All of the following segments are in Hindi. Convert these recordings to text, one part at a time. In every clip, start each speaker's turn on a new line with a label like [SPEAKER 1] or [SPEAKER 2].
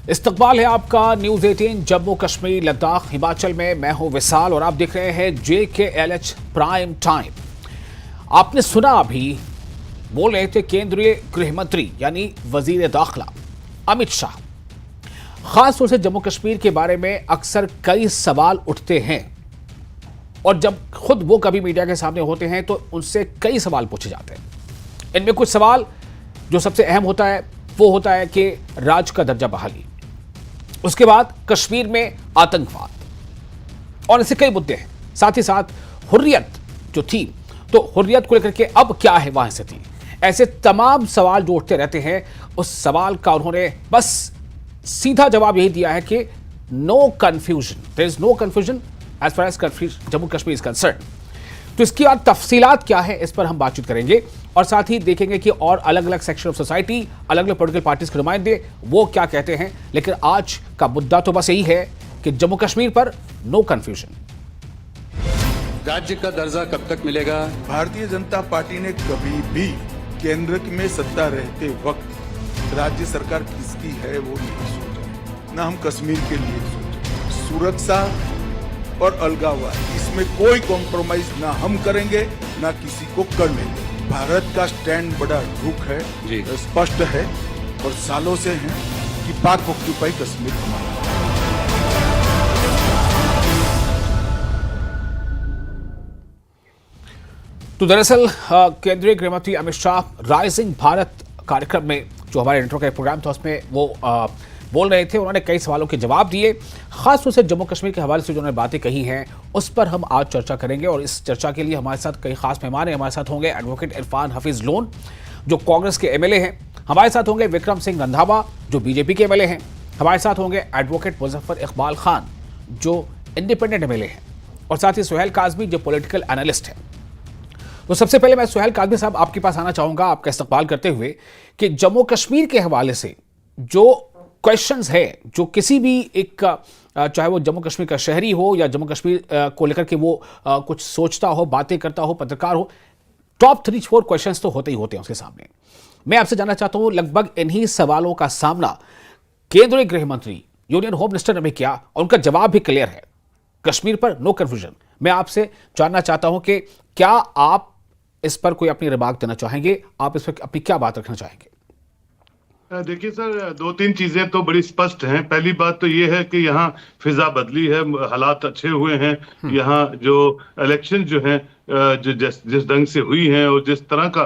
[SPEAKER 1] इस्तकबाल है आपका न्यूज 18 जम्मू कश्मीर लद्दाख हिमाचल में। मैं हूं विशाल और आप देख रहे हैं JKLH प्राइम टाइम। आपने सुना अभी बोल रहे थे केंद्रीय गृह मंत्री यानी वजीर दाखिला अमित शाह। खास तौर से जम्मू कश्मीर के बारे में अक्सर कई सवाल उठते हैं और जब खुद वो कभी मीडिया के सामने होते हैं तो उनसे कई सवाल पूछे जाते हैं। इनमें कुछ सवाल जो सबसे अहम होता है वो होता है कि राज्य का दर्जा बहाली, उसके बाद कश्मीर में आतंकवाद और ऐसे कई मुद्दे हैं। साथ ही साथ हुर्रियत जो थी, तो हुर्रियत को लेकर के अब क्या है वहां स्थिति, ऐसे तमाम सवाल जो उठते रहते हैं। उस सवाल का उन्होंने बस सीधा जवाब यही दिया है कि no confusion, there is no confusion as far as Jammu Kashmir is concern. तो इसकी और तफसीलात क्या है इस पर हम बातचीत करेंगे और साथ ही देखेंगे कि और अलग अलग सेक्शन ऑफ सोसाइटी, अलग अलग पॉलिटिकल पार्टीज के नुमाइंदे वो क्या कहते हैं। लेकिन आज का मुद्दा तो बस यही है कि जम्मू कश्मीर पर नो कंफ्यूजन।
[SPEAKER 2] राज्य का दर्जा कब तक मिलेगा?
[SPEAKER 3] भारतीय जनता पार्टी ने कभी भी केंद्र में सत्ता रहते वक्त राज्य सरकार किसकी है वो नहीं सोचा, न हम कश्मीर के लिए सोचे। सुरक्षा और अलगाववाद, इसमें कोई कॉम्प्रोमाइज ना हम करेंगे ना किसी को कर लेंगे। भारत का स्टैंड बड़ा रुख है, स्पष्ट है और सालों से है कि पाक ऑक्यूपाई कश्मीर हमारा।
[SPEAKER 1] तो दरअसल केंद्रीय गृह मंत्री अमित शाह राइजिंग भारत कार्यक्रम में जो हमारे इंट्रो का प्रोग्राम था उसमें वो बोल रहे थे। उन्होंने कई सवालों के जवाब दिए। खासतौर से जम्मू कश्मीर के हवाले से जो उन्होंने बातें कही हैं उस पर हम आज चर्चा करेंगे और इस चर्चा के लिए हमारे साथ कई खास मेहमान हैं। हमारे साथ होंगे एडवोकेट इरफान हफीज लोन जो कांग्रेस के MLA हैं, हमारे साथ होंगे विक्रम सिंह रंधावा जो BJP के MLA हैं, हमारे साथ होंगे एडवोकेट मुजफ्फर इकबाल खान जो इंडिपेंडेंट MLA हैं और साथ ही सुहेल काजमी जो पॉलिटिकल एनालिस्ट हैं। तो सबसे पहले मैं सुहेल काजमी साहब आपके पास आना चाहूंगा आपका इस्तकबाल करते हुए कि जम्मू कश्मीर के हवाले से जो क्वेश्चंस है, जो किसी भी एक चाहे वो जम्मू कश्मीर का शहरी हो या जम्मू कश्मीर को लेकर के वो कुछ सोचता हो, बातें करता हो, पत्रकार हो, टॉप 3-4 क्वेश्चंस तो होते ही होते हैं उसके सामने। मैं आपसे जानना चाहता हूं लगभग इन्हीं सवालों का सामना केंद्रीय गृह मंत्री यूनियन होम मिनिस्टर ने भी किया और उनका जवाब भी क्लियर है, कश्मीर पर नो कंफ्यूजन। मैं आपसे जानना चाहता हूं कि क्या आप इस पर कोई अपनी रिमार्क देना चाहेंगे, आप इस पर अपनी क्या बात रखना चाहेंगे?
[SPEAKER 4] देखिए सर, 2-3 चीजें तो बड़ी स्पष्ट हैं। पहली बात तो ये है कि यहाँ फिजा बदली है, हालात अच्छे हुए हैं। यहाँ जो इलेक्शन जो है जो जिस ढंग से हुई है और जिस तरह का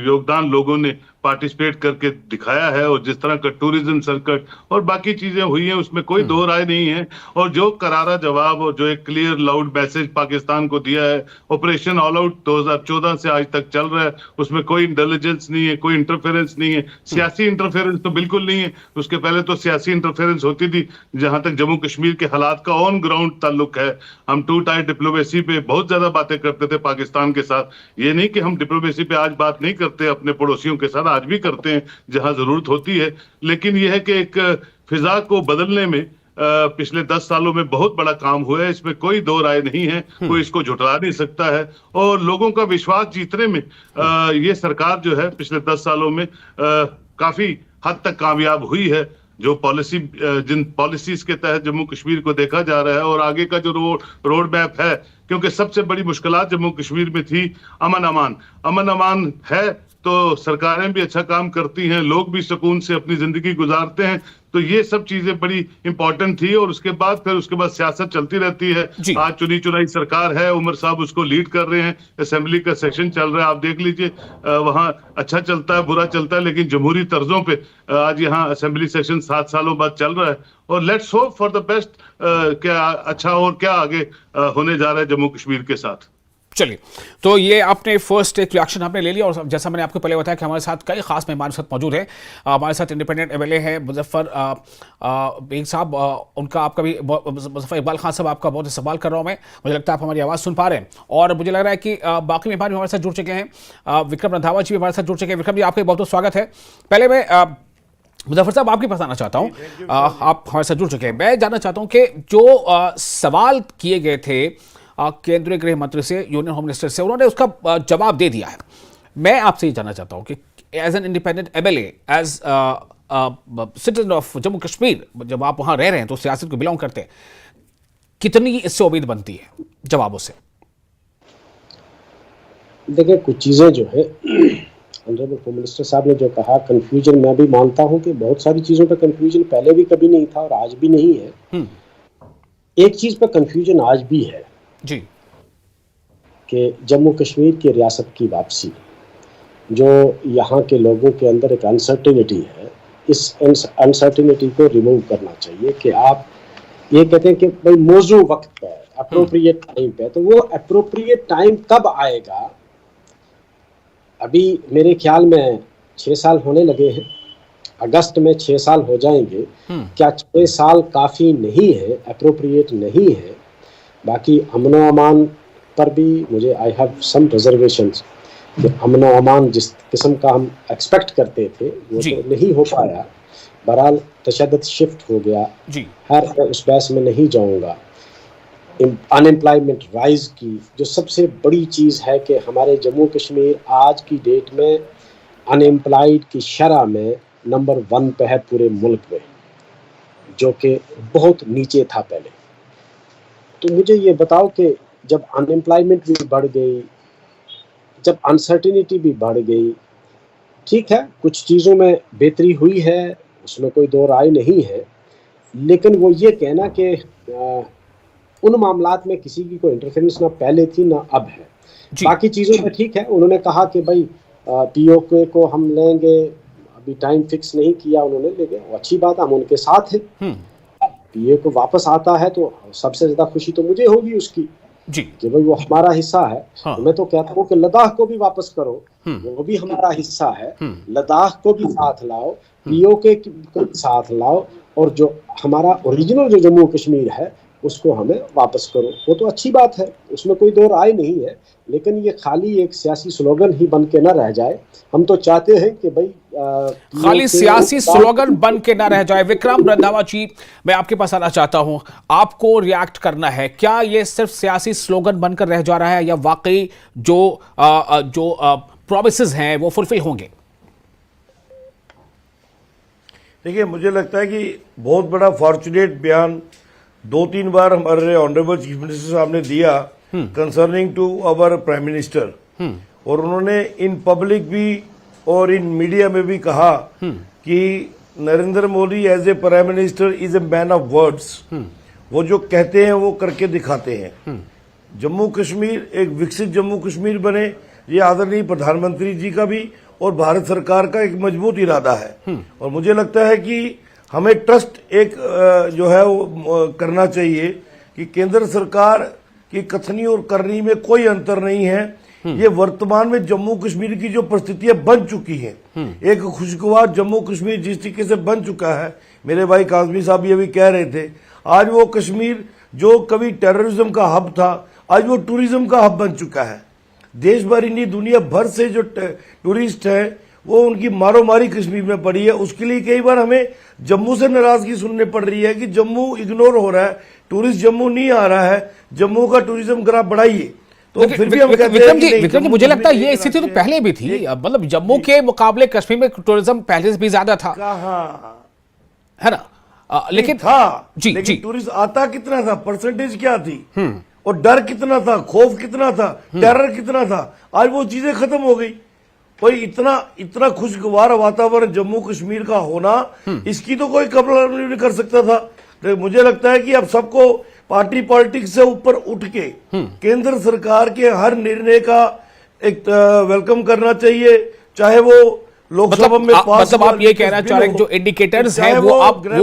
[SPEAKER 4] योगदान लोगों ने पार्टिसिपेट करके दिखाया है और जिस तरह का टूरिज्म सर्किट और बाकी चीजें हुई हैं उसमें कोई दो राय नहीं है। और जो करारा जवाब और जो एक क्लियर लाउड मैसेज पाकिस्तान को दिया है, ऑपरेशन ऑल आउट 2014 से आज तक चल रहा है, उसमें कोई इंटेलिजेंस नहीं है, कोई इंटरफेरेंस नहीं है, सियासी इंटरफेरेंस तो बिल्कुल नहीं है। उसके पहले तो सियासी इंटरफेरेंस होती थी। जहां तक जम्मू कश्मीर के हालात का ऑन ग्राउंड ताल्लुक है, हम टू टायर डिप्लोमेसी पे बहुत ज्यादा बातें करते थे पाकिस्तान के साथ। ये नहीं कि हम डिप्लोमेसी पे आज बात नहीं करते, अपने पड़ोसियों के साथ आज भी करते हैं जहां जरूरत होती है। लेकिन यह है कि एक फिजा को बदलने में पिछले 10 सालों में बहुत बड़ा काम हुआ है, इसमें कोई दो राय नहीं है, कोई इसको झुठला नहीं सकता है। और लोगों का विश्वास जीतने में ये सरकार जो है पिछले 10 सालों में काफी हद तक कामयाब हुई है। जो पॉलिसी, जिन पॉलिसीज के तहत जम्मू कश्मीर को देखा जा रहा है और आगे का जो रोड मैप है, क्योंकि सबसे बड़ी मुश्किलात जम्मू कश्मीर में थी अमन अमान है तो सरकारें भी अच्छा काम करती हैं, लोग भी सुकून से अपनी जिंदगी गुजारते हैं। तो ये सब चीजें बड़ी इंपॉर्टेंट थी और उसके बाद सियासत चलती रहती है। आज चुनी चुनाई सरकार है, उमर साहब उसको लीड कर रहे हैं, असेंबली का सेशन चल रहा है, आप देख लीजिए वहां अच्छा चलता है, बुरा चलता है, लेकिन जमहूरी तर्जों पे आज यहाँ असेंबली सेशन 7 सालों बाद चल रहा है। और let's hope for the best, क्या अच्छा और क्या आगे होने जा रहा है जम्मू कश्मीर के साथ।
[SPEAKER 1] चलिए, तो ये आपने फर्स्ट एक रिएक्शन आपने ले लिया और जैसा मैंने आपको पहले बताया कि हमारे साथ कई खास मेहमान साथ मौजूद हैं। हमारे साथ इंडिपेंडेंट MLA हैं मुजफ्फर बेग साहब, उनका आपका भी मुजफ्फर इकबाल खान साहब आपका बहुत सवाल कर रहा हूं मैं, मुझे लगता है आप हमारी आवाज़ सुन पा रहे हैं और मुझे लग रहा है कि बाकी मेहमान भी हमारे साथ जुड़ चुके हैं। विक्रम रंधावा जी भी हमारे साथ जुड़ चुके हैं। विक्रम जी, आपका बहुत बहुत स्वागत है। पहले मैं मुजफ्फर साहब आपके पास आना चाहता हूँ, आप हमारे साथ जुड़ चुके हैं। मैं जानना चाहता हूँ कि जो सवाल किए गए थे केंद्रीय गृह मंत्री से, यूनियन होम मिनिस्टर से, उन्होंने उसका जवाब दे दिया है। मैं आपसे ये जानना चाहता हूं कि as an independent MLA, as citizen of Jammu Kashmir, जब आप वहां रह रहे हैं तो सियासत को बिलोंग करते हैं, कितनी इससे उम्मीद बनती है जवाबों से?
[SPEAKER 5] देखिए, कुछ चीज़ें जो है ऑनरेबल होम मिनिस्टर साहब ने जो कहा, कंफ्यूजन मैं भी मानता हूं कि बहुत सारी चीज़ों पर कंफ्यूजन पहले भी कभी नहीं था और आज भी नहीं है। एक चीज़ पर कंफ्यूजन आज भी है
[SPEAKER 1] जी,
[SPEAKER 5] कि जम्मू कश्मीर की रियासत की वापसी, जो यहाँ के लोगों के अंदर एक अनसर्टिनिटी है, इस अनसर्टिनिटी को रिमूव करना चाहिए। कि आप ये कहते हैं कि भाई मौजू वक्त पे, अप्रोप्रिएट टाइम पे, तो वो अप्रोप्रिएट टाइम कब आएगा? अभी मेरे ख्याल में 6 साल होने लगे हैं, अगस्त में 6 साल हो जाएंगे। क्या 6 साल काफ़ी नहीं है, अप्रोप्रिएट नहीं है? बाकी अमनो अमान पर भी मुझे आई हैव सम रिजर्वेशंस। अमनो अमान जिस किस्म का हम एक्सपेक्ट करते थे वो तो नहीं हो पाया। बहरहाल तशद्दुद शिफ्ट हो गया
[SPEAKER 1] जी।
[SPEAKER 5] हर उस बहस में नहीं जाऊंगा। अनएम्प्लॉयमेंट राइज की जो सबसे बड़ी चीज़ है कि हमारे जम्मू कश्मीर आज की डेट में अनएम्प्लॉयड की शरह में नंबर 1 पे है पूरे मुल्क में, जो कि बहुत नीचे था पहले। तो मुझे ये बताओ कि जब अनएम्प्लॉयमेंट भी बढ़ गई, जब अनसर्टिनिटी भी बढ़ गई, ठीक है कुछ चीज़ों में बेहतरी हुई है, उसमें कोई दो राय नहीं है, लेकिन वो ये कहना कि उन मामलात में किसी की कोई इंटरफेरेंस ना पहले थी ना अब है। बाकी चीज़ों में ठीक है, उन्होंने कहा कि भाई पीओके को हम लेंगे, अभी टाइम फिक्स नहीं किया उन्होंने, लेकिन वो अच्छी बात है, हम उनके साथ हैं। पीओके को वापस आता है तो सबसे ज़्यादा खुशी तो मुझे होगी उसकी
[SPEAKER 1] जी,
[SPEAKER 5] कि भाई वो हमारा हिस्सा है।
[SPEAKER 1] हाँ।
[SPEAKER 5] तो मैं तो कहता हूँ कि लद्दाख को भी वापस करो, वो भी हमारा हिस्सा है। लद्दाख को भी साथ लाओ, पीओके को भी साथ लाओ, और जो हमारा ओरिजिनल जो जम्मू कश्मीर है उसको हमें वापस करो। वो तो अच्छी बात है, उसमें कोई दो राय नहीं है, लेकिन ये खाली एक सियासी स्लोगन ही बन के ना रह जाए। हम तो चाहते हैं कि भाई
[SPEAKER 1] खाली सियासी स्लोगन बन के ना रह जाए। विक्रम रंधावा जी, मैं आपके पास आना चाहता हूं, आपको रिएक्ट करना है। क्या ये सिर्फ सियासी स्लोगन बनकर रह जा रहा है या वाकई जो प्रॉमिसेस हैं वो फुलफिल होंगे?
[SPEAKER 6] देखिए, मुझे लगता है कि बहुत बड़ा फॉर्चुनेट बयान 2-3 बार हमारे ऑनरेबल चीफ मिनिस्टर साहब ने दिया concerning to our prime minister, और उन्होंने इन पब्लिक भी और इन मीडिया में भी कहा कि Narendra Modi as a prime minister is a man of words. वो जो कहते हैं वो करके दिखाते हैं। जम्मू कश्मीर एक विकसित जम्मू कश्मीर बने, ये आदरणीय प्रधानमंत्री जी का भी और भारत सरकार का एक मजबूत इरादा है। और मुझे लगता है कि हमें ट्रस्ट एक जो है वो करना चाहिए कि केंद्र सरकार की कथनी और करनी में कोई अंतर नहीं है। ये वर्तमान में जम्मू कश्मीर की जो परिस्थितियां बन चुकी हैं, एक खुशगवार जम्मू कश्मीर जिस तरीके से बन चुका है, मेरे भाई काजमी साहब ये भी कह रहे थे, आज वो कश्मीर जो कभी टेररिज्म का हब था, आज वो टूरिज्म का हब बन चुका है। देश भर ही नहीं, दुनिया भर से जो टूरिस्ट है वो उनकी मारो मारी कश्मीर में पड़ी है। उसके लिए कई बार हमें जम्मू से नाराजगी सुनने पड़ रही है कि जम्मू इग्नोर हो रहा है, टूरिस्ट जम्मू नहीं आ रहा है, जम्मू का टूरिज्म ग्राफ बढ़ाइए। तो फिर भी हम कहते हैं कि
[SPEAKER 1] विक्रम जी, मुझे लगता है ये स्थिति तो पहले भी थी, मतलब जम्मू के मुकाबले कश्मीर में टूरिज्म पहले से भी ज्यादा था, है ना? लेकिन
[SPEAKER 6] था
[SPEAKER 1] जी,
[SPEAKER 6] लेकिन
[SPEAKER 1] जी।
[SPEAKER 6] टूरिस्ट आता कितना था, परसेंटेज क्या थी, और डर कितना था, खौफ कितना था, टेरर कितना था, आज वो चीजें खत्म हो गई। कोई इतना खुशगवार वातावरण जम्मू कश्मीर का होना, इसकी तो कोई कल्पना नहीं कर सकता था। तो मुझे लगता है कि अब सबको पार्टी पॉलिटिक्स से ऊपर उठ के केंद्र सरकार के हर निर्णय का एक वेलकम करना चाहिए, चाहे वो लोकसभा में पास।
[SPEAKER 1] मतलब आप ये कहना चाह रहे हैं जो इंडिकेटर्स हैं वो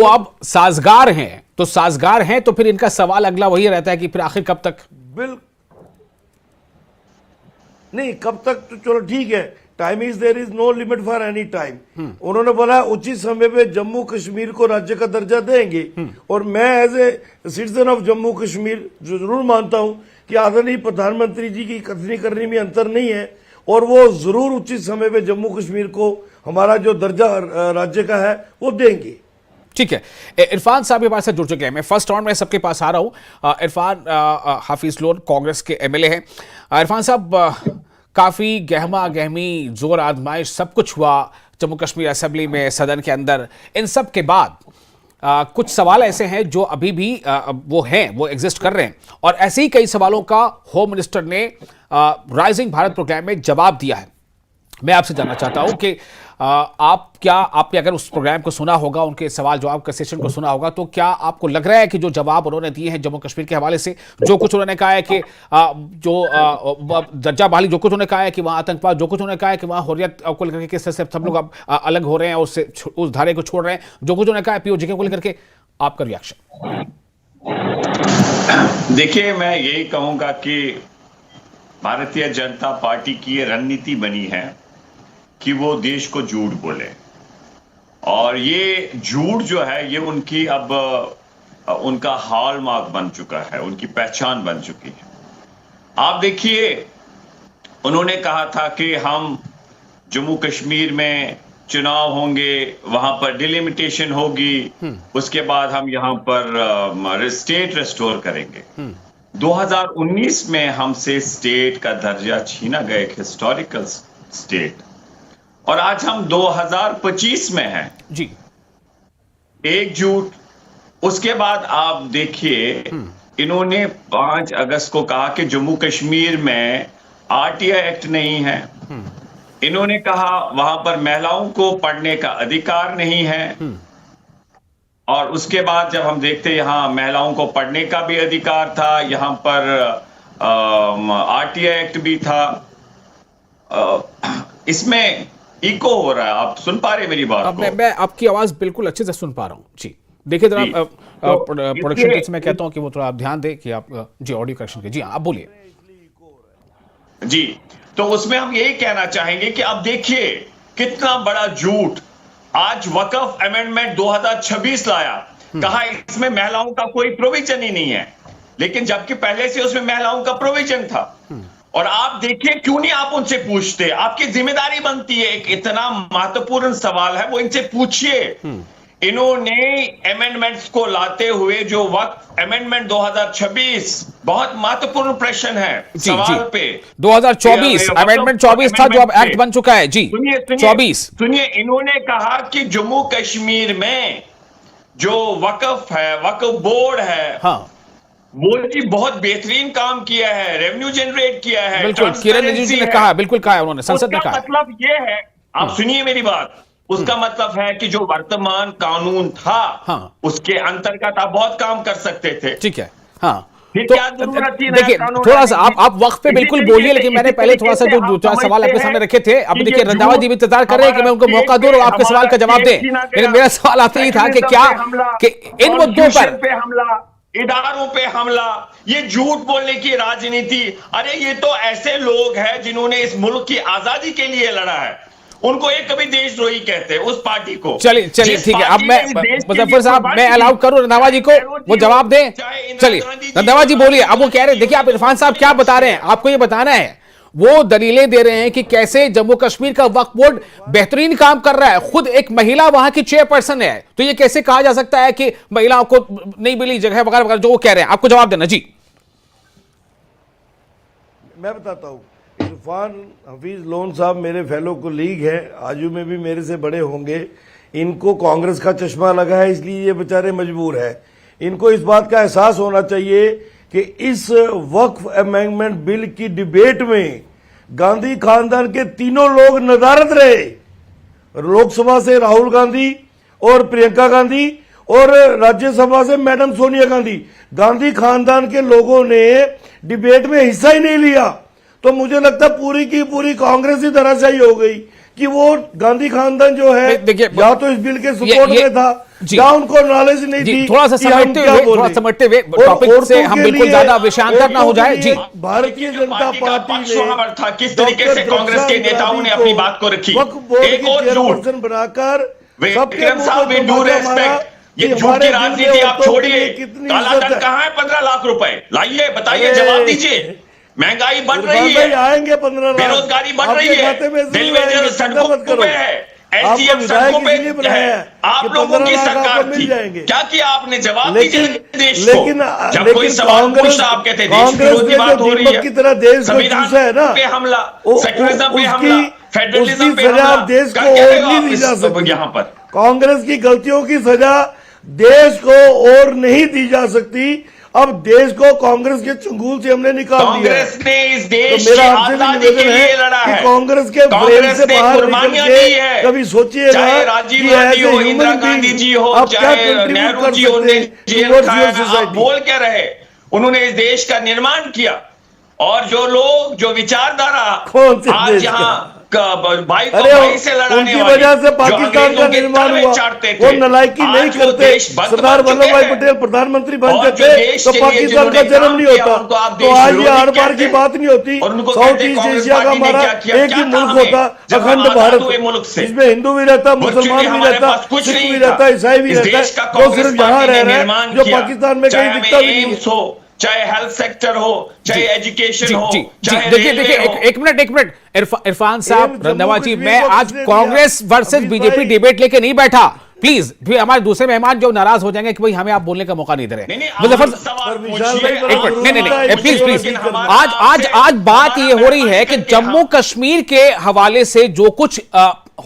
[SPEAKER 1] अब साजगार हैं, तो साजगार हैं तो फिर इनका सवाल अगला वही रहता है कि फिर आखिर कब तक?
[SPEAKER 6] नहीं, कब तक तो चलो ठीक है, time is there is no limit for any time. उन्होंने बोला उचित समय पे जम्मू कश्मीर को राज्य का दर्जा देंगे, और मैं as a citizen of Jammu Kashmir जरूर मानता हूं कि आदरणीय प्रधानमंत्री जी की कथनी करने में अंतर नहीं है, और वो जरूर उचित समय पे जम्मू कश्मीर को हमारा जो दर्जा राज्य का है वो देंगे।
[SPEAKER 1] ठीक है, इरफान साहब के पास से जुड़ चुके हैं। मैं फर्स्ट राउंड में सबके पास आ रहा हूं। इरफान हाफिज लोन कांग्रेस के एमएलए हैं। इरफान साहब, काफी गहमा गहमी, जोर आजमाइश सब कुछ हुआ जम्मू कश्मीर असेंबली में, सदन के अंदर, इन सब के बाद कुछ सवाल ऐसे हैं जो अभी भी वो एग्जिस्ट कर रहे हैं, और ऐसे ही कई सवालों का होम मिनिस्टर ने राइजिंग भारत प्रोग्राम में जवाब दिया है। मैं आपसे जानना चाहता हूं कि आपने अगर उस प्रोग्राम को सुना होगा, उनके सवाल जवाब के सेशन को सुना होगा, तो क्या आपको लग रहा है कि जो जवाब उन्होंने दिए हैं जम्मू कश्मीर के हवाले से, जो कुछ उन्होंने कहा है कि जो दर्जा बहाली, जो कुछ उन्होंने कहा है कि वहां आतंकवाद, जो कुछ उन्होंने कहा है कि वहां हुर्रियत को लेकर के सब लोग अब अलग हो रहे हैं, उससे उस धारे को छोड़ रहे हैं, जो कुछ उन्होंने कहा है पीओजे को लेकर के, आपका रिएक्शन?
[SPEAKER 7] देखिए, मैं यही कहूंगा कि भारतीय जनता पार्टी की रणनीति बनी है कि वो देश को झूठ बोले, और ये झूठ जो है ये उनकी अब उनका हॉलमार्क बन चुका है, उनकी पहचान बन चुकी है। आप देखिए, उन्होंने कहा था कि हम जम्मू कश्मीर में चुनाव होंगे, वहां पर डिलिमिटेशन होगी, उसके बाद हम यहां पर स्टेट रेस्टोर करेंगे। 2019 में हमसे स्टेट का दर्जा छीना गया, एक हिस्टोरिकल स्टेट, और आज हम 2025 में हैं
[SPEAKER 1] जी।
[SPEAKER 7] एक झूठ। उसके बाद आप देखिए, इन्होंने 5 अगस्त को कहा कि जम्मू कश्मीर में आरटीआई एक्ट नहीं है। इन्होंने कहा वहां पर महिलाओं को पढ़ने का अधिकार नहीं है, और उसके बाद जब हम देखते यहां महिलाओं को पढ़ने का भी अधिकार था, यहां पर आरटीआई एक्ट भी था। इसमें इको हो रहा है, आप सुन पा रहे हैं मेरी बात को?
[SPEAKER 1] मैं आपकी आवाज बिल्कुल अच्छे से सुन पा रहा हूं जी। देखिए जरा प्रोडक्शन टीम से मैं कहता हूं कि वो थोड़ा आप ध्यान दें कि आप जी ऑडियो करेक्शन के। जी हाँ, आप बोलिए
[SPEAKER 7] जी। तो उसमें हम यही कहना चाहेंगे कि अब देखिए कितना बड़ा झूठ। आज वक्फ अमेंडमेंट 2026 लाया, कहा इसमें महिलाओं का कोई प्रोविजन ही नहीं है, लेकिन जबकि पहले से उसमें महिलाओं का प्रोविजन था। और आप देखिए, क्यों नहीं आप उनसे पूछते? आपकी जिम्मेदारी बनती है, एक इतना महत्वपूर्ण सवाल है वो इनसे पूछिए। इन्होंने अमेंडमेंट्स को लाते हुए जो वक्त अमेंडमेंट 2026 बहुत महत्वपूर्ण प्रश्न है सवाल पे।
[SPEAKER 1] 2024 अमेंडमेंट 24 था जो अब एक्ट बन चुका है जी। 24
[SPEAKER 7] सुनिए, इन्होंने कहा कि जम्मू कश्मीर में जो वक्फ है, वक्फ बोर्ड है,
[SPEAKER 1] हाँ,
[SPEAKER 7] वो जी बहुत बेहतरीन काम किया है, रेवेन्यू जनरेट किया है।
[SPEAKER 1] बिल्कुल, किरण रिजिजू जी ने कहा, बिल्कुल कहा है उन्होंने, संसद ने कहा।
[SPEAKER 7] मतलब ये है, आप सुनिए मेरी बात, उसका मतलब है कि जो वर्तमान कानून था,
[SPEAKER 1] हाँ,
[SPEAKER 7] उसके अंतर्गत आप बहुत काम कर सकते थे।
[SPEAKER 1] ठीक है, हाँ।
[SPEAKER 7] फिर
[SPEAKER 1] तो
[SPEAKER 7] क्या जरूरत थी?
[SPEAKER 1] देखिए, थोड़ा सा आप वक्त पे बिल्कुल बोलिए, लेकिन मैंने पहले थोड़ा सा जो सवाल आपके सामने रखे थे, अब देखिए रंधावा जी भी इंतजार कर रहे हैं कि मैं उनको मौका दूं और आपके सवाल का जवाब दें। लेकिन मेरा सवाल आपसे ही था कि क्या कि इन मुद्दों पर
[SPEAKER 7] हमला, इदारों पे हमला, ये झूठ बोलने की राजनीति, अरे ये तो ऐसे लोग हैं जिन्होंने इस मुल्क की आजादी के लिए लड़ा है, उनको एक कभी देशद्रोही कहते हैं उस पार्टी को।
[SPEAKER 1] चलिए ठीक है, अब मैं मुजफ्फर साहब, मैं अलाउ करूं रंधावा जी को वो जवाब दें। चलिए रंधावा जी बोलिए। अब वो कह रहे हैं, देखिए आप इरफान साहब क्या बता रहे हैं, आपको ये बताना है, वो दलीलें दे रहे हैं कि कैसे जम्मू कश्मीर का वक्फ बोर्ड बेहतरीन काम कर रहा है, खुद एक महिला वहां की चेयरपर्सन है, तो ये कैसे कहा जा सकता है कि महिलाओं को नहीं मिली जगह वगैरह वगैरह, जो वो कह रहे हैं। आपको जवाब देना जी।
[SPEAKER 6] मैं बताता हूँ, इरफान हफीज लोन साहब मेरे फेलो कोलीग हैं, आजू में भी मेरे से बड़े होंगे। इनको कांग्रेस का चश्मा लगा है, इसलिए ये बेचारे मजबूर है। इनको इस बात का एहसास होना चाहिए कि इस वक्फ अमेंडमेंट बिल की डिबेट में गांधी खानदान के तीनों लोग नदारत रहे। लोकसभा से राहुल गांधी और प्रियंका गांधी, और राज्यसभा से मैडम सोनिया गांधी। गांधी खानदान के लोगों ने डिबेट में हिस्सा ही नहीं लिया। तो मुझे लगता है पूरी की पूरी कांग्रेस ही धराशायी हो गई कि वो गांधी खानदान जो है या तो इस बिल के सपोर्ट में था या उनको नॉलेज नहीं थी।
[SPEAKER 1] थोड़ा सा समझते हुए टॉपिक से हम बिल्कुल ज्यादा विषयांतर ना हो जाए जी।
[SPEAKER 6] भारतीय जनता पार्टी ने
[SPEAKER 7] था किस तरीके से कांग्रेस के नेताओं ने अपनी बात को रखी, एक और झूठ
[SPEAKER 6] बनाकर
[SPEAKER 7] सबके ये झूठ की राजनीति आप छोड़िए। काला धन कहाँ है? 15 लाख रुपए लाइए, बताइए, जवाब दीजिए। महंगाई बढ़ रही है,
[SPEAKER 6] आएंगे 15 लाख,
[SPEAKER 7] बेरोजगारी बढ़ रही है, रेलवे सड़कों पे है, एसडीएफ सड़कों पे है। आप लोगों की सरकार थी, क्या किया आपने? जवाब दीजिए देश को। जब कोई सवाल पूछता आप कहते देश विरोधी बात हो रही है,
[SPEAKER 6] की तरह देश
[SPEAKER 7] संविधान पे हमला, सेक्युलरिज्म पे हमला, फेडरलिज्म
[SPEAKER 6] उसकी
[SPEAKER 7] पे
[SPEAKER 6] सजा
[SPEAKER 7] हमला
[SPEAKER 6] देश को
[SPEAKER 7] कर क्या
[SPEAKER 6] और
[SPEAKER 7] रहे हो
[SPEAKER 6] नहीं
[SPEAKER 7] आप
[SPEAKER 6] दी जा
[SPEAKER 7] इस
[SPEAKER 6] सकती।
[SPEAKER 7] यहाँ पर?
[SPEAKER 6] कांग्रेस की गलतियों की सजा देश को और नहीं दी जा सकती। अब देश को कांग्रेस के चंगुल से हमने निकाल दिया है।
[SPEAKER 7] कांग्रेस ने इस देश
[SPEAKER 6] तो मेरा
[SPEAKER 7] की
[SPEAKER 6] आपसे भी
[SPEAKER 7] आजादी के
[SPEAKER 6] निवेदन
[SPEAKER 7] लिए
[SPEAKER 6] है
[SPEAKER 7] लड़ा
[SPEAKER 6] कि
[SPEAKER 7] है।
[SPEAKER 6] कांग्रेस के फ्रेम
[SPEAKER 7] कांग्रेस
[SPEAKER 6] से
[SPEAKER 7] ने
[SPEAKER 6] बाहर निकल
[SPEAKER 7] कुर्बानियां
[SPEAKER 6] के
[SPEAKER 7] दी है।
[SPEAKER 6] कभी सोचिएगा
[SPEAKER 7] चाहे राजीव
[SPEAKER 6] कि
[SPEAKER 7] गांधी
[SPEAKER 6] ऐसे
[SPEAKER 7] हो,
[SPEAKER 6] ह्यूमन
[SPEAKER 7] इंदिरा गांधी
[SPEAKER 6] बीइंग
[SPEAKER 7] जी हो,
[SPEAKER 6] आप क्या
[SPEAKER 7] चाहे
[SPEAKER 6] कंट्रीब्यूट
[SPEAKER 7] नेहरू
[SPEAKER 6] कर
[SPEAKER 7] जी
[SPEAKER 6] सकते
[SPEAKER 7] उन्होंने
[SPEAKER 6] हैं
[SPEAKER 7] जेल
[SPEAKER 6] टुवर्ड्स
[SPEAKER 7] खाया
[SPEAKER 6] योर
[SPEAKER 7] है। आप
[SPEAKER 6] सोसाइटी।
[SPEAKER 7] बोल क्या रहे? उन्होंने इस देश का निर्माण किया और जो लोग जो विचारधारा
[SPEAKER 6] कौन से
[SPEAKER 7] आज
[SPEAKER 6] देश
[SPEAKER 7] यहाँ भाई को
[SPEAKER 6] अरे
[SPEAKER 7] भाई से लड़ाने
[SPEAKER 6] उनकी
[SPEAKER 7] वाले,
[SPEAKER 6] वजह से
[SPEAKER 7] जो
[SPEAKER 6] पाकिस्तान का
[SPEAKER 7] अंग्रेजों के
[SPEAKER 6] निर्माण
[SPEAKER 7] तलवे
[SPEAKER 6] हुआ।
[SPEAKER 7] चाटते
[SPEAKER 6] वो
[SPEAKER 7] थे,
[SPEAKER 6] नलायकी नहीं
[SPEAKER 7] आज वो
[SPEAKER 6] करते।
[SPEAKER 7] देश बंद
[SPEAKER 6] सरदार
[SPEAKER 7] बन चुके
[SPEAKER 6] वल्लभ भाई
[SPEAKER 7] हैं।
[SPEAKER 6] पटेल प्रधानमंत्री बन
[SPEAKER 7] और जो
[SPEAKER 6] जाते
[SPEAKER 7] देश
[SPEAKER 6] तो
[SPEAKER 7] के लिए
[SPEAKER 6] पाकिस्तान का
[SPEAKER 7] जिन्होंने
[SPEAKER 6] जन्म
[SPEAKER 7] काम
[SPEAKER 6] नहीं
[SPEAKER 7] किया,
[SPEAKER 6] होता।
[SPEAKER 7] उनको आप
[SPEAKER 6] तो
[SPEAKER 7] देश
[SPEAKER 6] आज ये
[SPEAKER 7] विरोधी
[SPEAKER 6] आर पार
[SPEAKER 7] कहते
[SPEAKER 6] की
[SPEAKER 7] हैं।
[SPEAKER 6] बात नहीं होती।
[SPEAKER 7] और उनको
[SPEAKER 6] साउथ
[SPEAKER 7] कहते हैं
[SPEAKER 6] ईस्ट
[SPEAKER 7] कांग्रेस
[SPEAKER 6] एशिया का
[SPEAKER 7] पार्टी ने
[SPEAKER 6] हमारा
[SPEAKER 7] क्या किया,
[SPEAKER 6] एक
[SPEAKER 7] क्या
[SPEAKER 6] ही
[SPEAKER 7] कहा
[SPEAKER 6] मुल्क
[SPEAKER 7] हमें,
[SPEAKER 6] होता,
[SPEAKER 7] जब हम
[SPEAKER 6] अखंड
[SPEAKER 7] आजाद
[SPEAKER 6] भारत,
[SPEAKER 7] हुए मुल्क से।
[SPEAKER 6] जिसमें हिंदू भी रहता, मुसलमान
[SPEAKER 7] Virtually
[SPEAKER 6] भी
[SPEAKER 7] हमारे
[SPEAKER 6] रहता,
[SPEAKER 7] पास कुछ
[SPEAKER 6] सिख
[SPEAKER 7] नहीं
[SPEAKER 6] भी
[SPEAKER 7] था।
[SPEAKER 6] रहता, ईसाई भी
[SPEAKER 7] इस
[SPEAKER 6] रहता।
[SPEAKER 7] देश का
[SPEAKER 6] वो
[SPEAKER 7] कांग्रेस
[SPEAKER 6] सिर्फ यहाँ
[SPEAKER 7] पार्टी ने
[SPEAKER 6] रह रहा
[SPEAKER 7] निर्माण
[SPEAKER 6] है जो
[SPEAKER 7] किया।
[SPEAKER 6] पाकिस्तान में
[SPEAKER 7] चाहे
[SPEAKER 6] कहीं
[SPEAKER 7] हमें
[SPEAKER 6] दिखता भी नहीं है।
[SPEAKER 7] एम्स हो, चाहे हेल्थ सेक्टर हो, चाहे एजुकेशन हो,
[SPEAKER 1] जी
[SPEAKER 7] चाहे
[SPEAKER 1] देखिए
[SPEAKER 7] रेलवे
[SPEAKER 1] देखिए
[SPEAKER 7] हो।
[SPEAKER 1] एक मिनट इरफान साहब
[SPEAKER 6] जम्मू
[SPEAKER 1] रंधावा जी,
[SPEAKER 6] कश्मीर
[SPEAKER 1] मैं
[SPEAKER 6] को
[SPEAKER 1] आज
[SPEAKER 6] किसने दिया?
[SPEAKER 1] कांग्रेस वर्सेस
[SPEAKER 6] अमित
[SPEAKER 1] बीजेपी
[SPEAKER 6] भाई।
[SPEAKER 1] डिबेट लेके नहीं बैठा। प्लीज भी हमारे दूसरे मेहमान जो नाराज हो जाएंगे कि भाई हमें आप बोलने का मौका नहीं दे रहे।
[SPEAKER 7] नहीं,
[SPEAKER 1] मुजफ्फर
[SPEAKER 7] आप सवाल
[SPEAKER 6] पर विशाल
[SPEAKER 7] पूछिए,
[SPEAKER 6] भाई,
[SPEAKER 1] एक मिनट, नहीं नहीं
[SPEAKER 6] आप
[SPEAKER 1] प्लीज प्लीज
[SPEAKER 7] लेकिन हमारा
[SPEAKER 1] आज आज
[SPEAKER 7] आपसे-
[SPEAKER 1] आज बात
[SPEAKER 7] हमारा
[SPEAKER 1] ये हो रही है कि
[SPEAKER 7] करके
[SPEAKER 1] जम्मू
[SPEAKER 7] हम-
[SPEAKER 1] कश्मीर के हवाले से जो कुछ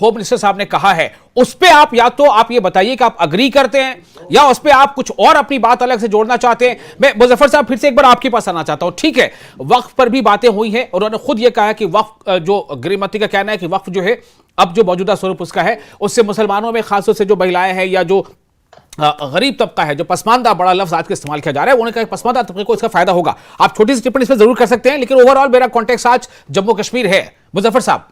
[SPEAKER 1] होम मिनिस्टर साहब ने कहा है उस पे आप या तो आप ये बताइए कि आप अग्री करते हैं या उस पे आप कुछ और अपनी बात अलग से जोड़ना चाहते हैं। मैं मुजफ्फर साहब फिर से एक बार आपके पास आना चाहता हूं। ठीक है, वक्फ पर भी बातें हुई हैं और उन्होंने खुद ये कहा है कि वक्फ जो गृहमंत्री का कहना है कि वक्फ जो है अब जो मौजूदा स्वरूप उसका है उससे मुसलमानों में खासतौर से जो महिलाएं हैं या जो गरीब तबका है, जो पसमानदा, बड़ा लफ्ज आज के इस्तेमाल किया जा रहा है, उन्होंने कहा कि पसमानदा तबके को इसका फायदा होगा। आप छोटी सी टिप्पणी इस पर जरूर कर सकते हैं, लेकिन ओवरऑल मेरा कॉन्टेक्स्ट आज जम्मू कश्मीर है। मुजफ्फर साहब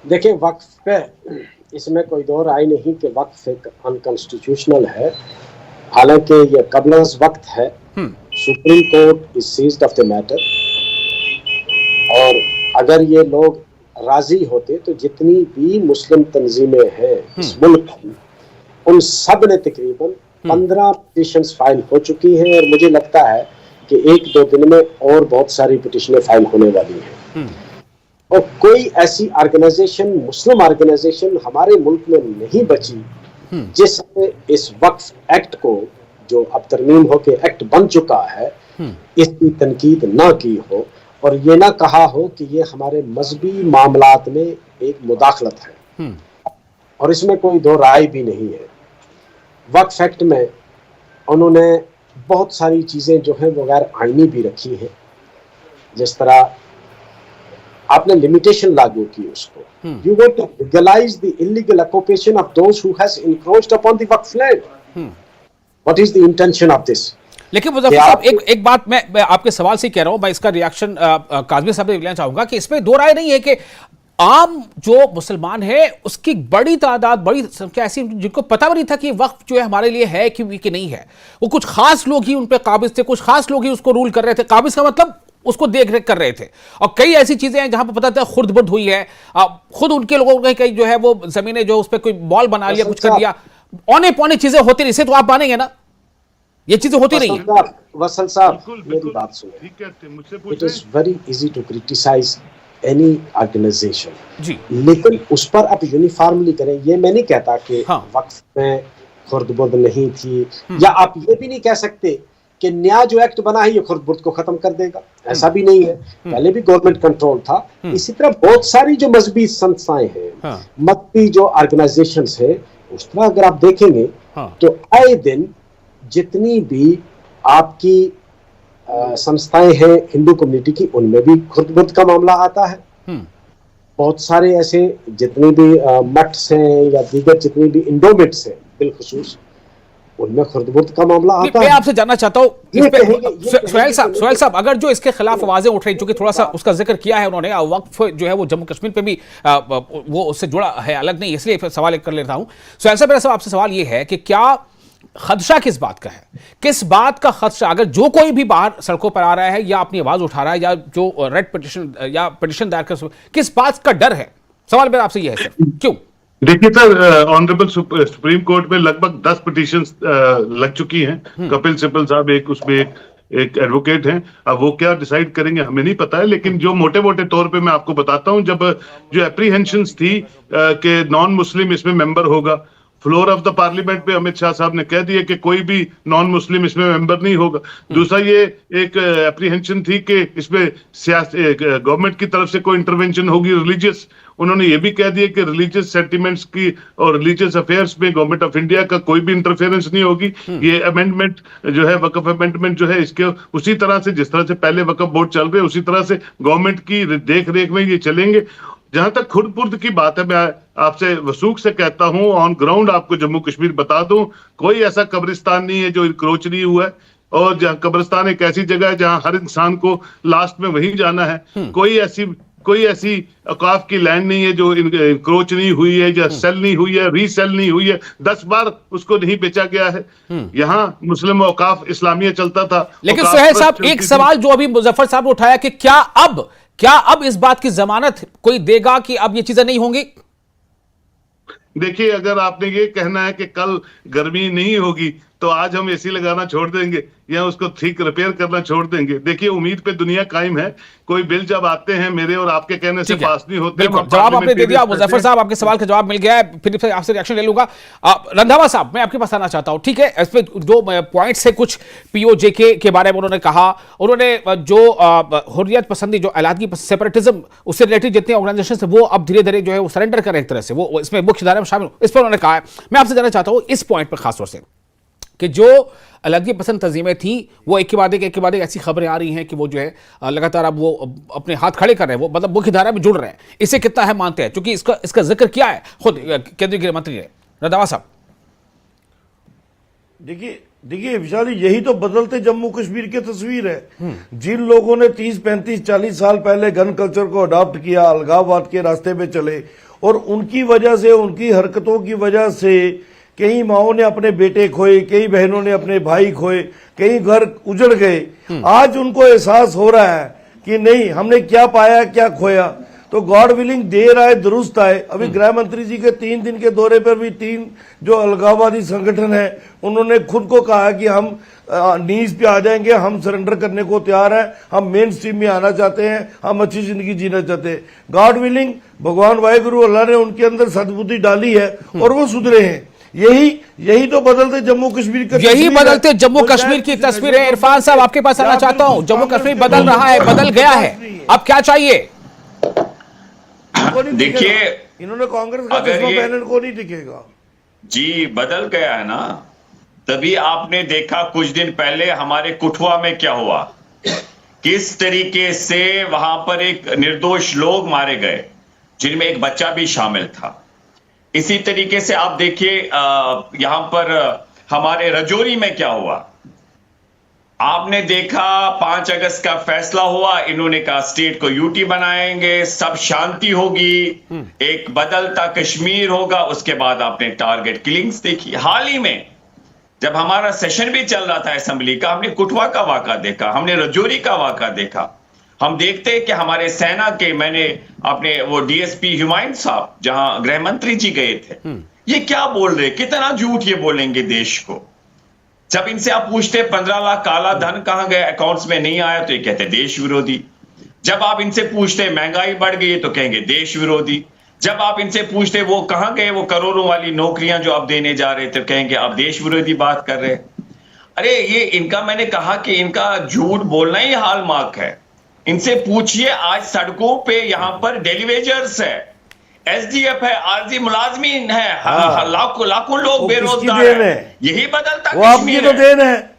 [SPEAKER 5] देखिए, वक्फ पे इसमें कोई दो राय नहीं कि वक्फ एक अनकॉन्स्टिट्यूशनल है। हालांकि ये कबलस वक्त है, supreme court is seized of the matter और अगर ये लोग राजी होते तो जितनी भी मुस्लिम तंजीमें हैं इस मुल्क की, उन सब ने तकरीबन 15 पिटिशंस फाइल हो चुकी हैं और मुझे लगता है कि 1-2 दिन में और बहुत सारी पिटिशनें फाइल होने वाली हैं। और कोई ऐसी ऑर्गेनाइजेशन, मुस्लिम ऑर्गेनाइजेशन हमारे मुल्क में नहीं बची जिसने इस वक्फ एक्ट को, जो अब तरमीम होकर एक्ट बन चुका है, इसकी तनकीद ना की हो और ये ना कहा हो कि ये हमारे मजहबी मामलात में एक मुदाखलत है। और इसमें कोई दो राय भी नहीं है। वक्फ एक्ट में उन्होंने बहुत सारी चीज़ें जो हैं वो गैर आईनी भी रखी हैं। जिस तरह आपने लिमिटेशन लागू की उसको, you want to legalize the illegal occupation of those who has encroached upon the waqf land. What is the intention of this?
[SPEAKER 1] लेकिन मुजफ्फर साहब एक बात मैं आपके सवाल से कह रहा हूं, मैं इसका रिएक्शन काजमी साहब से लेना चाहूंगा कि इसमें दो राय नहीं है कि आम जो मुसलमान है उसकी बड़ी तादाद, बड़ी संख्या ऐसी जिनको पता भी नहीं था कि वक्फ जो है हमारे लिए है कि नहीं है। वो कुछ खास लोग ही उन पे काबिज थे, कुछ खास लोग ही उसको रूल कर रहे थे। काबिज का मतलब उसको देख रेख कर रहे थे। और कई ऐसी चीजें हैं जहां पर पता था खुर्द बुर्द हुई है, खुद उनके लोगों ने कई जो है वो जमीनें जो उस पर कोई मॉल बना लिया, कुछ कर दिया, औने पौने चीजें होती रही। तो आप मानेंगे ना ये चीजें होती रही हैं।
[SPEAKER 5] वसल साहब मेरी बात सुनिए।
[SPEAKER 4] ठीक है, मुझसे
[SPEAKER 5] it is very easy to criticise any organisation
[SPEAKER 1] जी,
[SPEAKER 5] लेकिन उस पर आप यूनिफॉर्मली करें। ये मैं नहीं कहता कि
[SPEAKER 1] हाँ।
[SPEAKER 5] वक्फ में खुर्द-बुर्द नहीं थी, या आप ये भी नहीं कह सकते कि नया जो एक्ट बना है ये खुर्द-बुर्द को खत्म कर देगा। ऐसा भी नहीं है, पहले भी गवर्नमेंट कंट्रोल था। इसी तरह बहुत सारी जो मजहबी संस्थाएं हैं,
[SPEAKER 1] हाँ।
[SPEAKER 5] मजहबी जो ऑर्गेनाइजेशंस है, उस तरह अगर आप देखेंगे
[SPEAKER 1] हाँ।
[SPEAKER 5] तो आए दिन जितनी भी आपकी संस्थाएं हैं हिंदू कम्युनिटी की, उनमें भी खुर्द-बुर्द का मामला आता है। बहुत सारे ऐसे जितनी भी मठ्स हैं या दीगर जितनी भी इंडोमिट्स हैं बिलखुसूस, उनमें खुर्द-बुर्द का मामला आता
[SPEAKER 1] मैं
[SPEAKER 5] है।
[SPEAKER 1] आपसे जानना चाहता हूं
[SPEAKER 5] ये कहेंगे
[SPEAKER 1] सुहेल साहब, अगर जो इसके खिलाफ आवाजें उठ रही, चूंकि थोड़ा सा उसका जिक्र किया है उन्होंने, वक्फ जो है वो जम्मू कश्मीर पे भी वो उससे जुड़ा है, अलग नहीं, इसलिए फिर सवाल कर लेता हूं। सुहेल साहब, मेरा आपसे सवाल ये है कि क्या खदशा किस बात का है, किस बात का खदशा, अगर जो कोई भी बाहर सड़कों पर आ रहा है या अपनी आवाज उठा रहा है या जो रेड पिटिशन या पिटिशन दायर कर, किस बात का डर है? सवाल मेरा आपसे ये है सर, क्यों?
[SPEAKER 4] देखिए सर, ऑनरेबल सुप्रीम कोर्ट में लगभग 10 पिटीशंस लग चुकी हैं। कपिल सिब्बल साहब एक उसमें एक एडवोकेट हैं। अब वो क्या डिसाइड करेंगे हमें नहीं पता है, लेकिन जो मोटे मोटे तौर पे मैं आपको बताता हूं, जब जो एप्रीहेंशंस थी कि नॉन मुस्लिम इसमें मेंबर होगा, फ्लोर ऑफ द पार्लियामेंट पे अमित शाह साहब ने कह दिया कि कोई भी नॉन मुस्लिम इसमें मेंबर नहीं होगा। दूसरा ये एक एप्रीहेंशन थी कि इसमें गवर्नमेंट की तरफ से कोई इंटरवेंशन होगी रिलीजियस। उन्होंने ये भी कह दिया कि रिलीजियस सेंटिमेंट्स की और रिलीजियस अफेयर्स में गवर्नमेंट ऑफ इंडिया का कोई भी इंटरफेरेंस नहीं होगी। ये अमेंडमेंट जो है, वक्फ अमेंडमेंट जो है, इसके उसी तरह से जिस तरह से पहले वक्फ बोर्ड चल रहे उसी तरह से गवर्नमेंट की देख रेख में ये चलेंगे। जहां तक खुर्द की बात है, मैं आपसे वसूख से कहता हूं, ऑन ग्राउंड आपको जम्मू कश्मीर बता दूं, कोई ऐसा कब्रिस्तान नहीं है जो इंक्रोच नहीं हुआ है। और जहां कब्रिस्तान एक ऐसी जगह है जहां हर इंसान को लास्ट में वहीं जाना है। कोई ऐसी औकाफ की लैंड नहीं है जो इंक्रोच नहीं हुई है, या सेल नहीं हुई है, रीसेल नहीं हुई है, 10 बार उसको नहीं बेचा गया है। यहाँ मुस्लिम औकाफ इस्लामिया चलता था।
[SPEAKER 1] लेकिन सुहेल साहब, एक सवाल जो अभी मुजफ्फर साहब ने उठाया कि क्या अब इस बात की जमानत कोई देगा कि अब ये चीजें नहीं होंगी?
[SPEAKER 4] देखिए, अगर आपने ये कहना है कि कल गर्मी नहीं होगी तो आज हम एसी लगाना छोड़ देंगे या उसको ठीक रिपेयर करना छोड़ देंगे। देखिए, उम्मीद पे दुनिया कायम है। कोई बिल जब आते हैं मेरे और आपके कहने से पास नहीं होते।
[SPEAKER 1] जवाब आपने दे दिया मुजफ्फर साहब, आपके सवाल का जवाब मिल गया है। फिर आपसे रिएक्शन ले लूंगा। रंधावा साहब, मैं आपके पास आना चाहता हूं। ठीक है, इस पे दो पॉइंट्स है कुछ पीओजेके के बारे में उन्होंने कहा। उन्होंने जो हुर्रियत पसंदी, जो अलहदगी सेपरेटिज्म, उससे रिलेटेड जितने ऑर्गेनाइजेशन है वो अब धीरे धीरे जो है वो सरेंडर कर रहे हैं, एक तरह से वो इसमें मुख्य धारा में शामिल, इस पर उन्होंने कहा है। मैं आपसे जानना चाहता हूं इस पॉइंट पर खासतौर से कि जो अलहदगी पसंद तंजीमें थी वो एक के बाद एक ऐसी खबरें आ रही हैं कि वो जो है लगातार अब वो अपने हाथ खड़े कर रहे हैं, वो मतलब मुख्य धारा में जुड़ रहे हैं। इसे कितना है मानते हैं? क्योंकि इसका जिक्र किया है खुद केंद्रीय गृह मंत्री ने। रंधावा साहब,
[SPEAKER 6] देखिए विशाल, यही तो बदलते जम्मू कश्मीर की तस्वीर है। जिन लोगों ने 30, 35, 40 साल पहले गन कल्चर को अडॉप्ट किया, अलगाववाद के रास्ते पे चले, और उनकी वजह से, उनकी हरकतों की वजह से कई माओं ने अपने बेटे खोए, कई बहनों ने अपने भाई खोए, कई घर उजड़ गए। आज उनको एहसास हो रहा है कि नहीं, हमने क्या पाया क्या खोया। तो गॉड विलिंग देर आए दुरुस्त आए। अभी गृह मंत्री जी के 3 दिन के दौरे पर भी 3 जो अलगाववादी संगठन है उन्होंने खुद को कहा कि हम नीज पे आ जाएंगे, हम सरेंडर करने को तैयार हैं, हम मेन स्ट्रीम में आना चाहते हैं, हम अच्छी जिंदगी जीना चाहते हैं। गॉड विलिंग, भगवान वाहिगुरु अल्लाह ने उनके अंदर सद्बुद्धि डाली है और वो सुधरे हैं। यही तो बदलते जम्मू कश्मीर का,
[SPEAKER 1] यही बदलते जम्मू कश्मीर की तस्वीर है। इरफान साहब, आपके पास आना चाहता हूं। जम्मू कश्मीर बदल रहा है, बदल गया है, अब क्या चाहिए?
[SPEAKER 7] देखिए,
[SPEAKER 6] इन्होंने कांग्रेस का चश्मा पहनने को नहीं दिखेगा
[SPEAKER 7] जी, बदल गया है ना। तभी आपने देखा कुछ दिन पहले हमारे कुठवा में क्या हुआ, किस तरीके से वहां पर एक निर्दोष लोग मारे गए, जिनमें एक बच्चा भी शामिल था। इसी तरीके से आप देखिए यहां पर हमारे रजौरी में क्या हुआ। आपने देखा 5 अगस्त का फैसला हुआ, इन्होंने कहा स्टेट को यूटी बनाएंगे, सब शांति होगी, एक बदलता कश्मीर होगा। उसके बाद आपने टारगेट किलिंग्स देखी। हाल ही में जब हमारा सेशन भी चल रहा था असेंबली का, हमने कुठवा का वाक़ा देखा, हमने रजौरी का वाक़ा देखा। हम देखते हैं कि हमारे सेना के, मैंने अपने वो डीएसपी हुमायूं साहब जहां गृह मंत्री जी गए थे, ये क्या बोल रहे, कितना झूठ ये बोलेंगे देश को। जब इनसे आप पूछते 15 लाख काला धन कहां गया, अकाउंट्स में नहीं आया, तो ये कहते देश विरोधी। जब आप इनसे पूछते महंगाई बढ़ गई तो कहेंगे देश विरोधी। जब आप इनसे पूछते वो कहां गए, वो करोड़ों वाली नौकरियां जो आप देने जा रहे थे, तो कहेंगे आप देश विरोधी बात कर रहे। अरे ये इनका, मैंने कहा कि इनका झूठ बोलना ही हॉलमार्क है। इनसे पूछिए, आज सड़कों पे यहां पर डेलीवेजर्स है, एसडीएफ है, आरजी मुलाजमीन है, लाखों लोग बेरोजगार हैं। यही बदलता कश्मीर
[SPEAKER 6] तो देन है।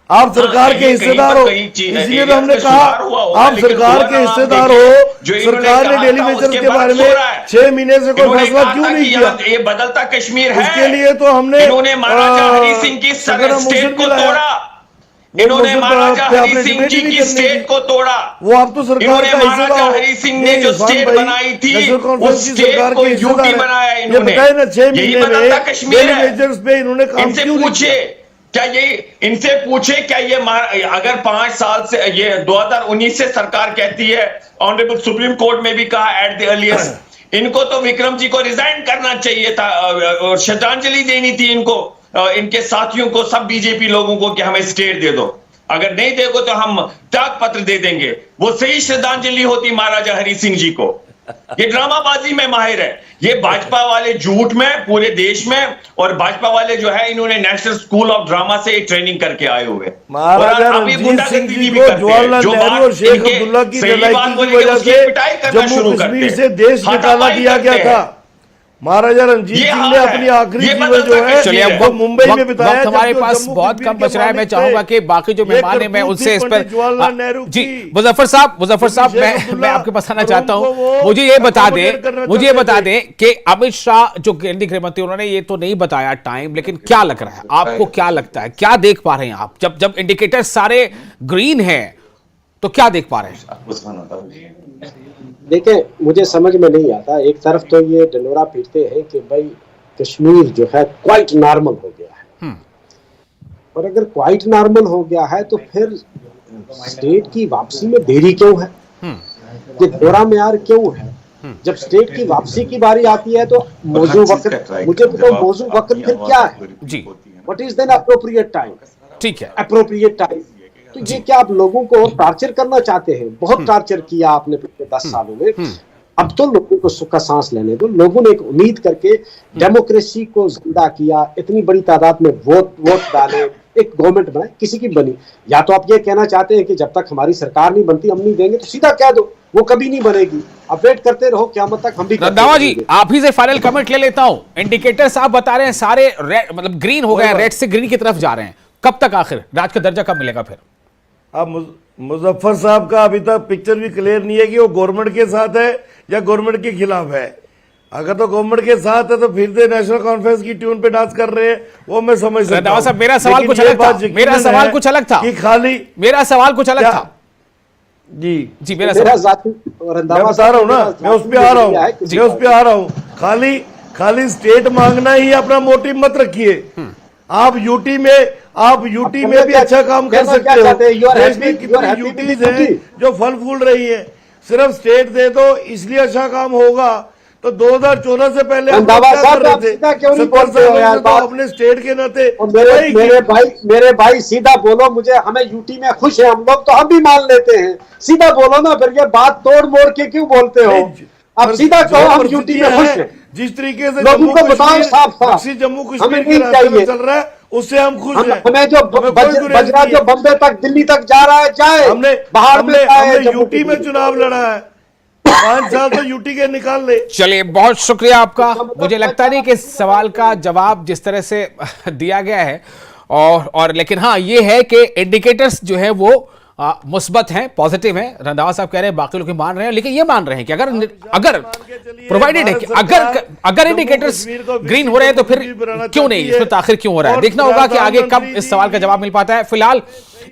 [SPEAKER 6] आप सरकार के हिस्सेदार हो, इसलिए तो हमने कहा आप सरकार के हिस्सेदार हो। सरकार ने डेलीवेजर्स के बारे में 6 महीने से कोई फैसला क्यों नहीं किया?
[SPEAKER 7] ये बदलता कश्मीर है।
[SPEAKER 6] इसके लिए तो हमने
[SPEAKER 7] इन्होंने महाराजा हरि सिंह की स्टेट को तोड़ा, इन्होंने महाराजा हरि सिंह जी की स्टेट को तोड़ा।
[SPEAKER 6] वो आप तो सरकार का
[SPEAKER 7] महाराजा हरि सिंह ने जो स्टेट बनाई थी, उस स्टेट को यूटी बनाया इन्होंने। यही बदलता कश्मीर है। इनसे पूछे क्या ये, इनसे पूछे क्या ये, अगर 5 साल से, ये 2019 से सरकार कहती है, ऑनरेबल सुप्रीम कोर्ट में भी कहा एट द अर्लिएस्ट, इनको तो विक्रम जी को रिजाइन करना चाहिए था और श्रद्धांजलि देनी थी इनको, इनके साथियों को, सब बीजेपी लोगों को कि हमें स्टेट दे दो, अगर नहीं देगो तो हम त्याग पत्र दे देंगे। वो सही श्रद्धांजलि होती महाराजा हरि सिंह जी को। ये ड्रामाबाजी में माहिर है। ये भाजपा वाले झूठ में पूरे देश में, और भाजपा वाले जो है इन्होंने नेशनल स्कूल ऑफ ड्रामा से ट्रेनिंग करके आए हुए हैं।
[SPEAKER 6] महाराजा
[SPEAKER 7] और अभी
[SPEAKER 6] रणजीत
[SPEAKER 7] गुंडागर्दी
[SPEAKER 6] सिंह जी
[SPEAKER 7] भी
[SPEAKER 6] को
[SPEAKER 7] करते हैं।
[SPEAKER 6] जवाहरलाल
[SPEAKER 7] जो
[SPEAKER 6] नेहरू
[SPEAKER 7] बात
[SPEAKER 6] और शेख
[SPEAKER 7] इनके
[SPEAKER 6] अब्दुल्ला की
[SPEAKER 7] सही
[SPEAKER 6] लड़ाई
[SPEAKER 7] बात
[SPEAKER 6] की
[SPEAKER 7] बोलेंगे,
[SPEAKER 6] वजह
[SPEAKER 7] उसकी
[SPEAKER 6] से
[SPEAKER 7] पिटाई करना
[SPEAKER 6] जम्मू
[SPEAKER 7] शुरू
[SPEAKER 6] कश्मीर
[SPEAKER 7] करते
[SPEAKER 6] से
[SPEAKER 7] हैं।
[SPEAKER 6] देश निकाला
[SPEAKER 7] हाथापाई
[SPEAKER 6] दिया गया
[SPEAKER 7] करते
[SPEAKER 6] था।
[SPEAKER 7] हैं।
[SPEAKER 6] महाराजा रणजीत
[SPEAKER 7] ये
[SPEAKER 6] सिंह
[SPEAKER 7] हाल
[SPEAKER 6] ने
[SPEAKER 7] है।
[SPEAKER 6] अपनी आखिरी
[SPEAKER 7] ये
[SPEAKER 6] जीवन
[SPEAKER 7] बदल
[SPEAKER 6] जो
[SPEAKER 7] सकते
[SPEAKER 6] है
[SPEAKER 1] चलिए अब
[SPEAKER 6] वो मुंबई में
[SPEAKER 1] वक्त
[SPEAKER 6] बिताया।
[SPEAKER 1] हमारे
[SPEAKER 6] जबकि
[SPEAKER 1] पास
[SPEAKER 6] जम्मू
[SPEAKER 1] बहुत
[SPEAKER 6] कश्मीर
[SPEAKER 1] कम
[SPEAKER 6] के
[SPEAKER 1] बच रहा है। मैं
[SPEAKER 6] मालिक
[SPEAKER 1] चाहूंगा
[SPEAKER 6] थे।
[SPEAKER 1] कि बाकी जो
[SPEAKER 6] ये
[SPEAKER 1] मेहमान है मैं
[SPEAKER 6] करतूत
[SPEAKER 1] उनसे
[SPEAKER 6] थी
[SPEAKER 1] इस
[SPEAKER 6] पंडित
[SPEAKER 1] पर
[SPEAKER 6] जवाहरलाल नेहरू
[SPEAKER 1] जी
[SPEAKER 6] की।
[SPEAKER 1] मुजफ्फर साहब
[SPEAKER 6] शेख
[SPEAKER 1] मैं
[SPEAKER 6] अब्दुल्ला
[SPEAKER 1] आपके पास आना
[SPEAKER 6] और
[SPEAKER 1] चाहता
[SPEAKER 6] उनको
[SPEAKER 1] हूं।
[SPEAKER 6] वो
[SPEAKER 1] मुझे ये बता
[SPEAKER 6] accommodate करना
[SPEAKER 1] दें, मुझे ये
[SPEAKER 6] चाहते
[SPEAKER 1] बता
[SPEAKER 6] थे।
[SPEAKER 1] दें कि अमित शाह जो केंद्रीय गृह मंत्री उन्होंने ये तो नहीं बताया टाइम, लेकिन क्या लग रहा है आपको, क्या लगता है, क्या देख पा रहे हैं आप? जब इंडिकेटर सारे ग्रीन हैं तो क्या देख पा रहे हैं?
[SPEAKER 5] देखिए, मुझे समझ में नहीं आता। एक तरफ तो ये डंडोरा पीटते हैं कि भाई कश्मीर जो है क्वाइट नॉर्मल हो गया है, और अगर क्वाइट नॉर्मल हो गया है तो फिर स्टेट की वापसी में देरी क्यों है? ये दोहरा म्यार क्यों है? जब स्टेट की वापसी की बारी आती है तो मौजू वक्त, मुझे बताओ मौजू वक्त फिर क्या है
[SPEAKER 1] जी,
[SPEAKER 5] what is then appropriate time?
[SPEAKER 1] ठीक है,
[SPEAKER 5] अप्रोप्रिएट टाइम। तो ये क्या आप लोगों को टॉर्चर करना चाहते हैं? बहुत टॉर्चर किया आपने पिछले 10 सालों में। अब तो लोगों को सुख का सांस लेने दो। लोगों ने एक उम्मीद करके डेमोक्रेसी को जिंदा किया, इतनी बड़ी तादाद में वोट डाले, एक गवर्नमेंट बनाए, किसी की बनी। या तो आप ये कहना चाहते हैं कि जब तक हमारी सरकार नहीं बनती हम नहीं देंगे, तो सीधा कह दो वो कभी नहीं बनेगी। अब वेट करते रहो क्यामत तक, हम भी
[SPEAKER 1] रंधावा जी आप ही से फाइनल कमेंट ले लेता हूं। इंडिकेटर्स आप बता रहे हैं सारे मतलब ग्रीन हो गए, रेड से ग्रीन की तरफ जा रहे हैं। कब तक आखिर राज का दर्जा कब मिलेगा फिर?
[SPEAKER 6] अब मुजफ्फर साहब का अभी तक पिक्चर भी क्लियर नहीं है कि वो गवर्नमेंट के साथ है या गवर्नमेंट के खिलाफ है। अगर तो गवर्नमेंट के साथ है तो फिर से नेशनल कॉन्फ्रेंस की ट्यून पे डांस कर रहे हैं, वो मैं समझ सकता हूं।
[SPEAKER 1] साहब मेरा सवाल कुछ अलग था। मेरा सवाल कुछ अलग था
[SPEAKER 6] कि खाली
[SPEAKER 1] मेरा सवाल कुछ अलग था
[SPEAKER 6] जी
[SPEAKER 1] मेरा
[SPEAKER 5] मेरा
[SPEAKER 1] सवाल
[SPEAKER 5] जाति
[SPEAKER 6] मैं बता रहा हूँ ना, मैं उस पे आ रहा हूँ। खाली स्टेट मांगना ही अपना मोटिव मत रखिए। आप यूटी में भी अच्छा काम कर सकते हो। देश में कितनी यूटीज हैं जो फल फूल रही है। सिर्फ स्टेट दे दो इसलिए अच्छा काम होगा। तो 2014 से पहले आप क्या कर रहे थे? 70 साल तो अपने स्टेट के नाते।
[SPEAKER 5] मेरे भाई सीधा बोलो, मुझे हमें यूटी में खुश है हम लोग, तो हम भी मान लेते हैं। सीधा बोलो ना, फिर ये बात तोड़ मोड़ के क्यों बोलते हो? अब सीधा कहो हम यूटी में खुश हैं।
[SPEAKER 6] जिस तरीके से
[SPEAKER 5] लोगों को बताओ साफ
[SPEAKER 6] जम्मू कश्मीर
[SPEAKER 5] हमें
[SPEAKER 6] के
[SPEAKER 5] नहीं
[SPEAKER 6] रास्ते में
[SPEAKER 5] चाहिए।
[SPEAKER 6] चल रहा है, उससे हम खुश हैं।
[SPEAKER 5] हमें जो बजरा जो बम्बे तक दिल्ली तक जा रहा है जाए।
[SPEAKER 6] हमने यूटी में चुनाव लड़ा है, 5 साल तो यूटी के निकाल ले।
[SPEAKER 1] चलिए बहुत शुक्रिया आपका। मुझे लगता नहीं कि सवाल का जवाब जिस तरह से दिया गया है और लेकिन हाँ ये है कि इंडिकेटर्स जो है वो मुस्बत हैं, पॉजिटिव हैं। रंधावा साहब कह रहे हैं, बाकी लोग मान रहे हैं, लेकिन ये मान रहे हैं कि अगर प्रोवाइडेड है कि अगर इंडिकेटर्स ग्रीन हो रहे हैं तो फिर क्यों नहीं, इसमें ताखिर क्यों हो रहा है? देखना होगा कि आगे कब इस सवाल का जवाब मिल पाता है। फिलहाल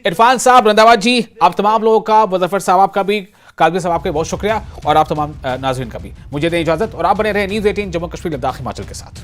[SPEAKER 1] इरफान साहब, रंधावा जी, आप तमाम लोगों का, मुजफ्फर साहब आपका भी, काजमी साहब आपका बहुत शुक्रिया, और आप तमाम नाज़रीन का भी। मुझे दें इजाजत और आप बने रहे न्यूज़ 18 जम्मू कश्मीर लद्दाख हिमाचल के साथ।